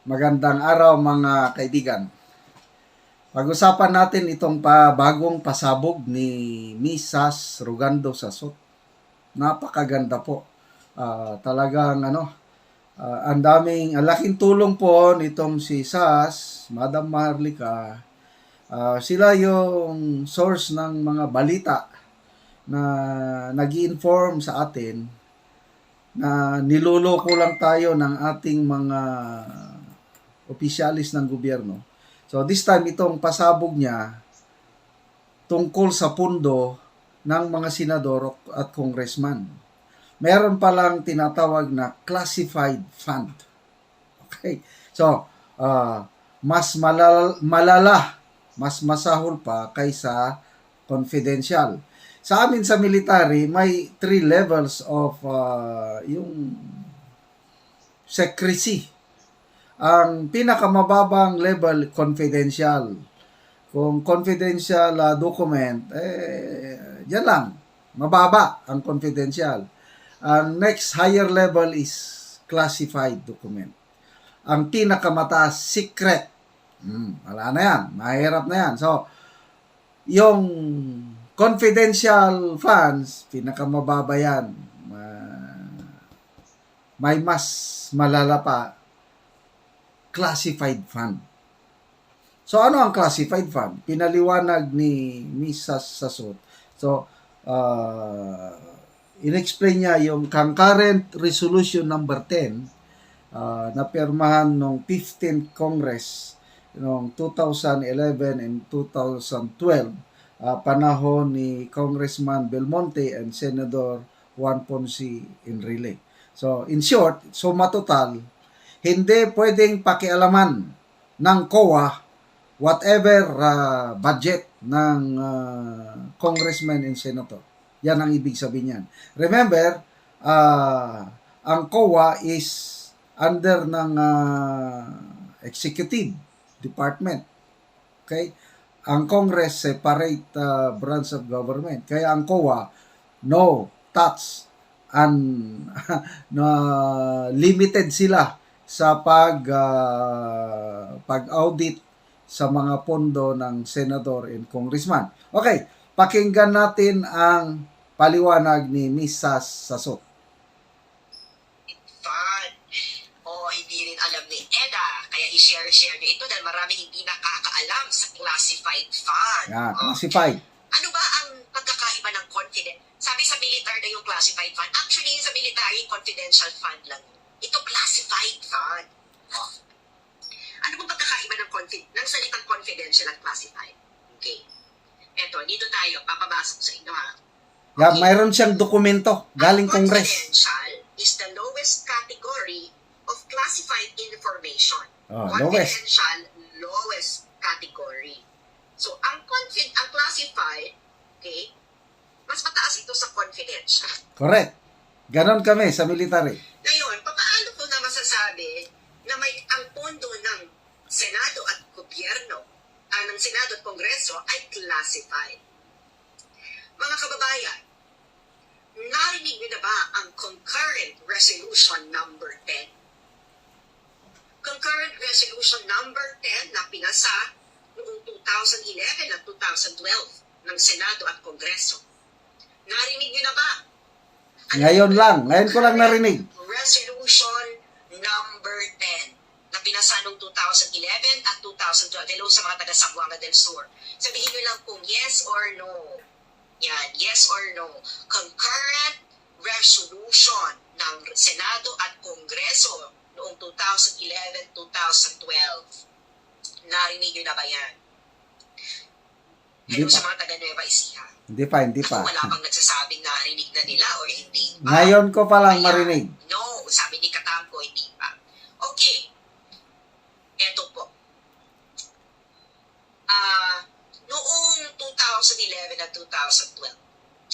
Magandang araw mga kaibigan. Pag-usapan natin itong bagong pasabog ni Miss Sas Rugando Sasot. Napakaganda po. Talagang ang laking tulong po nitong si Sas, Madam Maharlika. Sila yung source ng mga balita na nag-i-inform sa atin na niloloko lang tayo ng ating mga opisyalis ng gobyerno. So this time itong pasabog niya tungkol sa pundo ng mga senador at congressman. Meron palang tinatawag na classified fund. Okay. So, mas malala, mas masahol pa kaysa confidential. Sa amin sa military, may 3 levels of yung secrecy. Ang pinakamababang level, confidential. Kung confidential document, yan lang. Mababa ang confidential. Ang next higher level is classified document. Ang pinakamataas, secret. Wala na yan. Mahirap na yan. So, yung confidential funds, pinakamababa yan. May mas malala pa, classified fund. So, ano ang classified fund? Pinaliwanag ni Ms. Sasot. So, in-explain niya yung concurrent resolution number 10 na pirmahan ng 15th Congress noong 2011 and 2012, panahon ni Congressman Belmonte and Senator Juan Ponce Enrile. So, in short, suma total, hindi pwedeng pakialaman ng COA whatever budget ng congressman and senator. Yan ang ibig sabihin yan. Remember, ang COA is under ng executive department. Okay? Ang Congress, separate branch of government. Kaya ang COA, no touch and limited sila sa pag-audit sa mga pondo ng senador and congressman. Okay, pakinggan natin ang paliwanag ni Ms. Sasot. Hindi rin alam ni Eda, kaya i-share nyo ito dahil maraming hindi nakakaalam sa classified fund. Yeah, classified. Ano ba ang pagkakaiba ng confident? Sabi sa military na yung classified fund. Actually, sa military, confidential fund lang. Ito, classified fund. Ano bang pagkakaiba ng salitang confidential at classified? Okay. Eto, dito tayo, papabasa ko sa inyo ha. Okay. Yeah, mayroon siyang dokumento galing Congress. Confidential is the lowest category of classified information. Confidential, lowest category. So, ang classified, okay, mas mataas ito sa confidential. Correct. Ganon kami sa military. Ngayon, paano ko na masasabi na ang pondo ng Senado at Gobyerno, ng Senado at Kongreso ay classified? Mga kababayan, narinig niyo na ba ang Concurrent Resolution number 10? Concurrent Resolution number 10 na pinasa noong 2011 at 2012 ng Senado at Kongreso. Narinig niyo na ba? Ngayon ko lang narinig. Resolution number 10 na pinasa noong 2011 at 2012. Hello sa mga taga Zamboanga del Sur. Sabihin niyo lang kung yes or no. Yan, yes or no. Concurrent resolution ng Senado at Kongreso noong 2011-2012. Narinig nyo na ba yan? Hello sa mga taga Nueva Ecija. Hindi pa. Wala bang nagsasabing narinig na nila or hindi pa? Ngayon ko pa lang marinig. No, sabi ni Katamko, hindi pa. Okay. Eto po. Noong 2011 at 2012,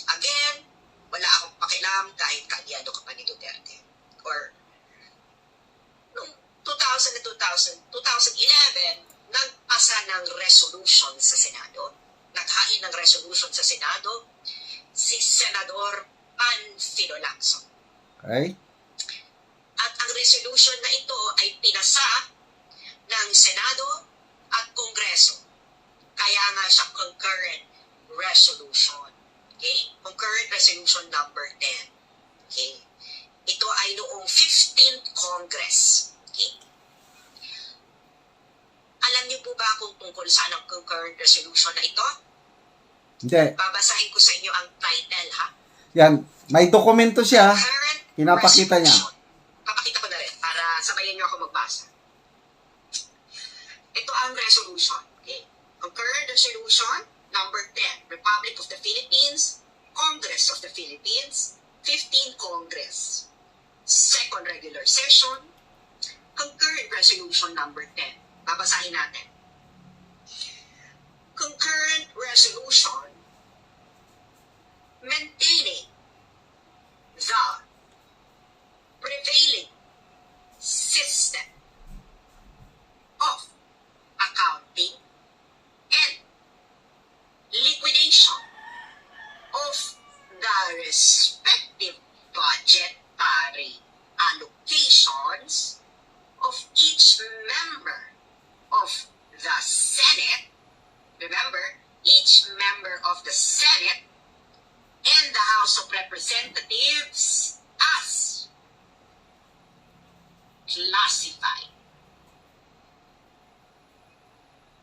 again, wala akong pakialam kahit kaalyado ka pa ni Duterte. Or, noong 2011, nagpasa ng resolution sa Senado. Naghain ng resolution sa Senado si Senador Panfilo Lacson. Okay. At ang resolution na ito ay pinasa concurrent resolution. Okay? Concurrent resolution number 10. Okay? Ito ay noong 15th Congress. Okay? Alam niyo po ba kung tungkol saan ang concurrent resolution na ito? Hindi. Babasahin ko sa inyo ang title, ha? Yan. May dokumento siya. Concurrent Pinapakita niya. resolution. Papakita ko na rin para sabayan niyo ako magbasa. Ito ang resolution. Okay? Concurrent resolution number 10, Republic of the Philippines, Congress of the Philippines, 15th Congress, second regular session, concurrent resolution number 10. Babasahin natin. Concurrent resolution maintaining the prevailing system of accounting and liquidation of the respective budgetary allocations of each member of the Senate. Remember, each member of the Senate and the House of Representatives as classified.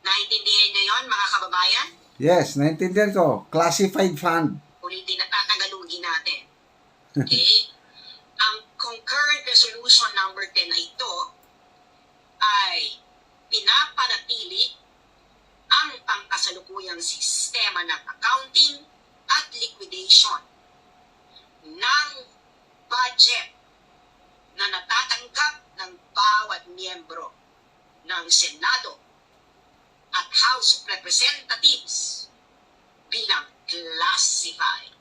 Naintindihan niyo yon, mga kababayan? Yes, naintindihan ko. Classified fund. Ulitin na tatagalugin natin. Okay? Ang concurrent resolution number 10 na ito ay pinapanatili ang pangkasalukuyang sistema ng accounting at liquidation ng budget na natatanggap ng bawat miyembro ng Senado at House of Representatives bilang classified.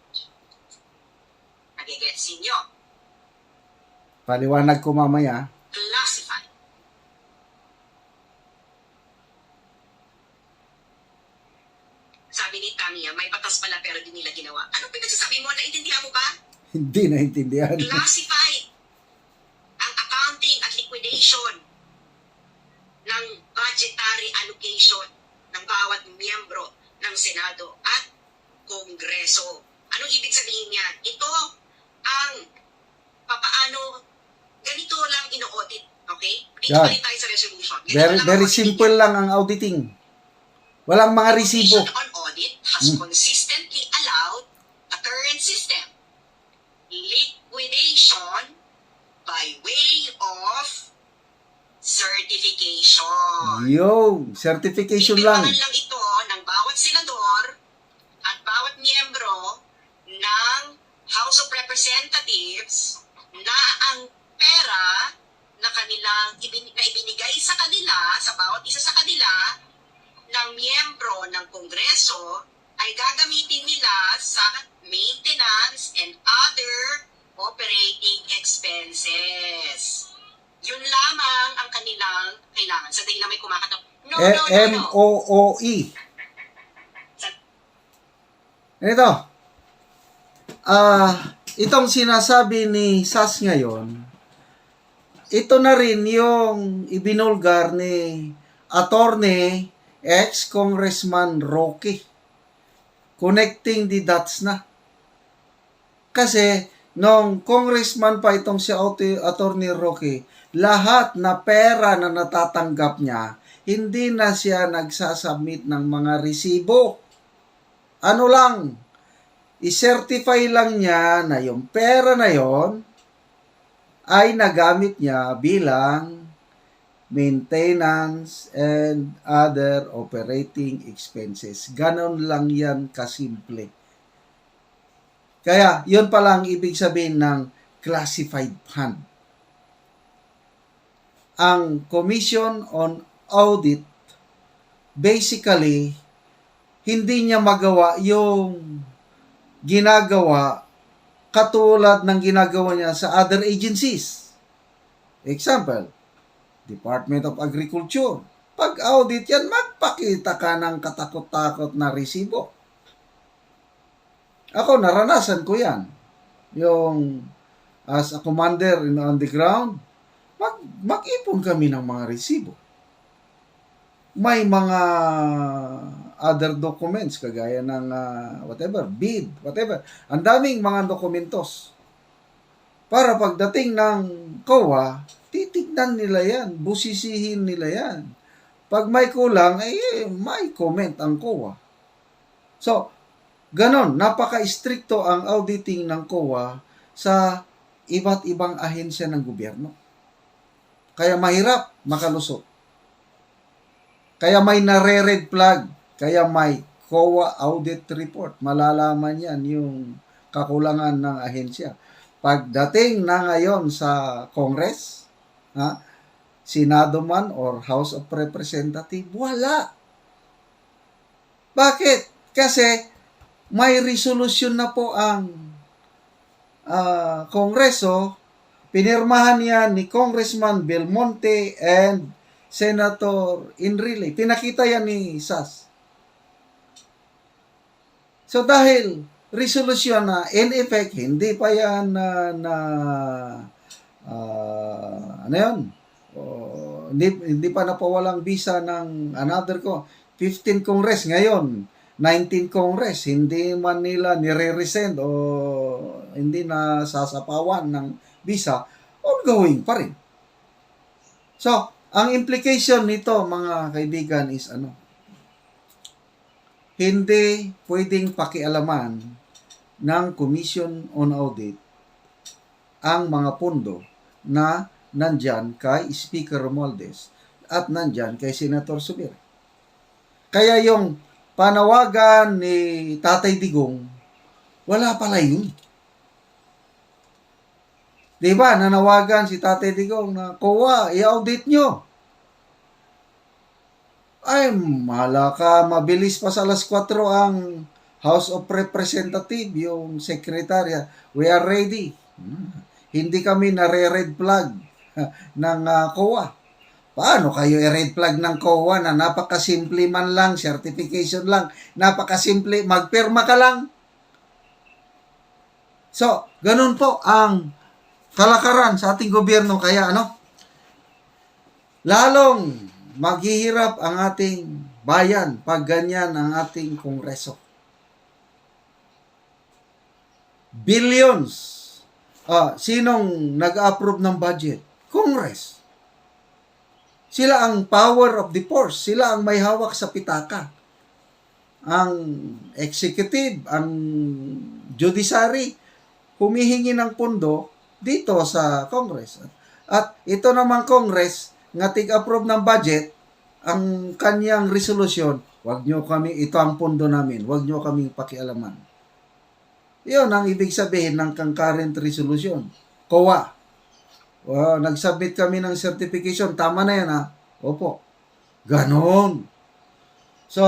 Nagigets ninyo? Paliwanag ko mamaya. Classified. Sabi ni Tamiya, may batas pala pero di nila ginawa. Anong pinagsasabi mo? Naintindihan mo ba? Hindi naintindihan. Classified ang accounting at liquidation ng budgetary allocation ng bawat miyembro ng Senado at Kongreso. Anong ibig sabihin niya? Ito ang papaano, ganito lang ino-audit. Okay? Dito Yeah. pa rin tayo sa resolution. Ganito Very, lang ang very auditing. simple lang ang auditing. Walang mga resibo. Commission on Audit has consistently allowed the current system liquidation by way of certification. Yo, certification lang. Bibilangan lang ito ng bawat senador at bawat miyembro ng House of Representatives na ang pera na kanilang na ibinigay sa kanila, sa bawat isa sa kanila, ng miyembro ng Kongreso ay gagamitin nila sa maintenance and other operating expenses. Yun lamang ang kanilang kailangan. Sa dahil na may kumakatok. No. MOOE. Ito. Itong sinasabi ni SAS ngayon, ito na rin yung ibinulgar ni Attorney ex-Congressman Roque. Connecting the dots na. Kasi, nung congressman pa itong si Attorney Roque, lahat na pera na natatanggap niya, hindi na siya nagsasubmit ng mga resibo. Ano lang, i-certify lang niya na yung pera na yon ay nagamit niya bilang maintenance and other operating expenses. Ganon lang yan kasimple. Kaya, yun pa lang ibig sabihin ng classified fund. Ang Commission on Audit, basically, hindi niya magawa yung ginagawa katulad ng ginagawa niya sa other agencies. Example, Department of Agriculture. Pag audit yan, magpakita ka ng katakot-takot na resibo. Ako, naranasan ko yan. Yung as a commander on the ground, mag-ipon kami ng mga resibo. May mga other documents kagaya ng whatever, bid, whatever. Ang daming mga dokumentos. Para pagdating ng COA, titignan nila yan, busisihin nila yan. Pag may kulang, may comment ang COA. So, ganon, napaka-stricto ang auditing ng COA sa iba't ibang ahensya ng gobyerno. Kaya mahirap makalusot. Kaya may nare-red flag. Kaya may COA audit report. Malalaman yan yung kakulangan ng ahensya. Pagdating na ngayon sa Congress, Senado man or House of Representatives, wala. Bakit? Kasi may resolution na po ang Kongreso, pinirmahan yan ni Congressman Belmonte and Senator Enrile. Pinakita yan ni SAS. So dahil resolution na in effect, hindi pa yan hindi pa napawalang visa ng another 15 Congress ngayon, 19 Congress, hindi man nila nire-resend o hindi na sasapawan ng visa, ongoing pa rin. So, ang implication nito, mga kaibigan, is hindi pwedeng pakialaman ng Commission on Audit ang mga pondo na nandyan kay Speaker Romualdez at nandyan kay Senator Zubiri. Kaya yung panawagan ni Tatay Digong, wala pala yun. Diba, nanawagan si Tatay Digong na, COA, i-audit nyo. Ay, mahala ka, mabilis pa sa alas 4 ang House of Representatives, yung sekretarya, we are ready. Hindi kami nare-red flag ng COA. Paano kayo i-red flag ng COA na napakasimple man lang, certification lang, napakasimple, magpirma ka lang. So, ganun po ang kalakaran sa ating gobyerno. Kaya lalong maghihirap ang ating bayan pag ganyan ang ating Kongreso. Billions. Sinong nag-approve ng budget? Congress. Sila ang power of the purse. Sila ang may hawak sa pitaka. Ang executive, ang judiciary, humihingi ng pondo dito sa Congress. At ito naman Congress, nga tig-approve ng budget, ang kanyang resolution, wag nyo kami, ito ang pondo namin, wag nyo kaming pakialaman. Iyon ang ibig sabihin ng concurrent resolution. COA. Nag-submit kami ng certification, tama na yan Opo. Ganon. So,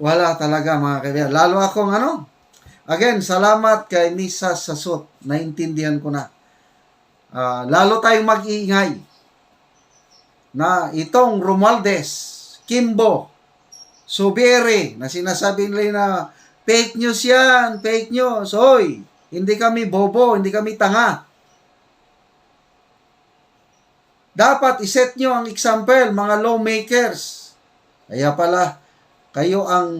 wala talaga mga kaibigan. Lalo akong again, salamat kay Misa Sasot. Naintindihan ko na. Lalo tayong mag-iingay na itong Romualdez, Kimbo, Zubiri, na sinasabi nila na fake news yan, fake news. Hoy, hindi kami bobo, hindi kami tanga. Dapat iset nyo ang example, mga lawmakers. Kaya pala, kayo ang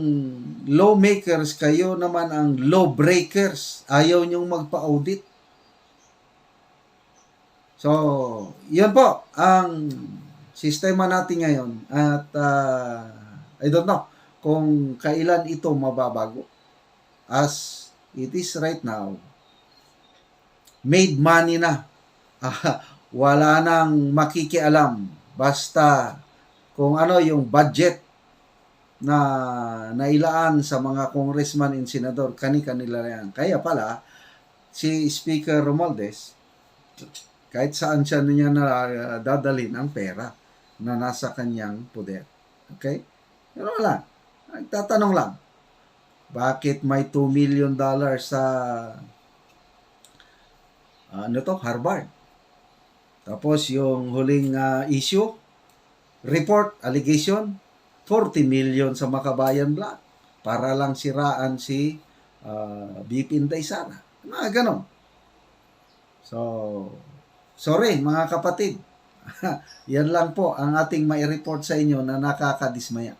lawmakers, kayo naman ang lawbreakers. Ayaw nyong magpa-audit. So, yun po ang sistema natin ngayon. At I don't know kung kailan ito mababago. As it is right now, made money na. Wala nang makikialam. Basta kung yung budget na nailaan sa mga congressman and senador, kani-kanila yan. Kaya pala, si Speaker Romualdez, kahit saan siya niya na dadalhin ang pera na nasa kanyang poder. Okay? Pero wala. Nagtatanong lang, bakit may $2 million sa Harvard? Tapos yung huling issue, report, allegation, 40 million sa Makabayan Black para lang siraan si BP Inday Sara. Mga ganon. So, sorry mga kapatid. Yan lang po ang ating mai-report sa inyo na nakakadismaya.